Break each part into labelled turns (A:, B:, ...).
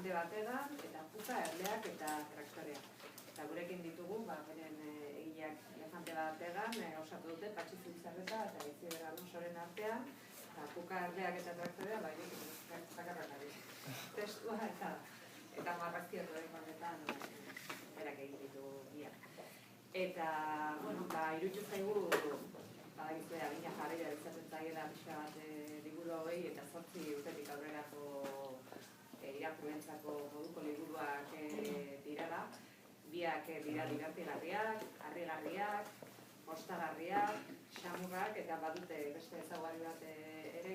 A: elefante bategan, eta puka, erleak eta traktorea. Eta gurekin ditugu, beren egileak elefante bategan, osatu dute Patxi Zubizarreta eta Aitziber Alonsoren artean, eta puka, erleak eta traktorea, irekin zakarrak ari. Testua eta marrazkiatu egin honetan, berak egin ditu biak. Eta, bueno, iruditu zaigu, badakizue, adina jarrera izaten zaiela pixka bat liburu hauei eta 8 urtetik aurrerako irakurlentzako moduko liburuak direla. Biak dira dibertigarriak, harrigarriak, ostagarriak, xamurrak eta badute beste ezaugarri bat ere,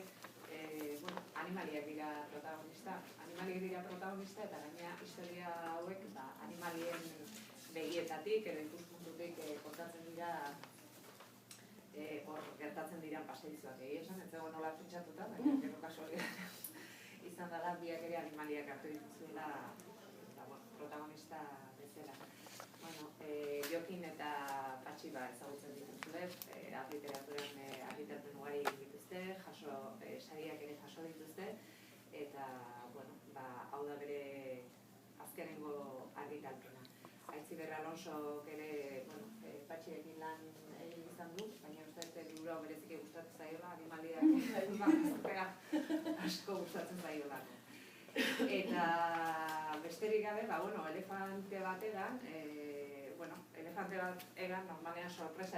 A: animaliak dira protagonista. Animaliak dira protagonista eta gainera historia hauek animalien begietatik edo ikuspuntutik kontatzen dira hor gertatzen diren paseizuak. Esan, ez zegoen nola pentsatuta, baina gero kasualitatea izan dela biak ere animaliak hartu dituzuela protagonista bezala. Jokin eta Patxi ezagutzen dituzue, literaturan argitalpen ugari dituzte, sariak ere jaso dituzte, eta hau da bere azkenengo argitalpena. Aitziber Alonsok ere Patxirekin lan egin izan du, baina uste liburu hau bereziki gustatzen zaiola, animaliak asko gustatzen zaiolako. Eta besterik gabe, elefante bategan, elefante bat egan normalean sorpresa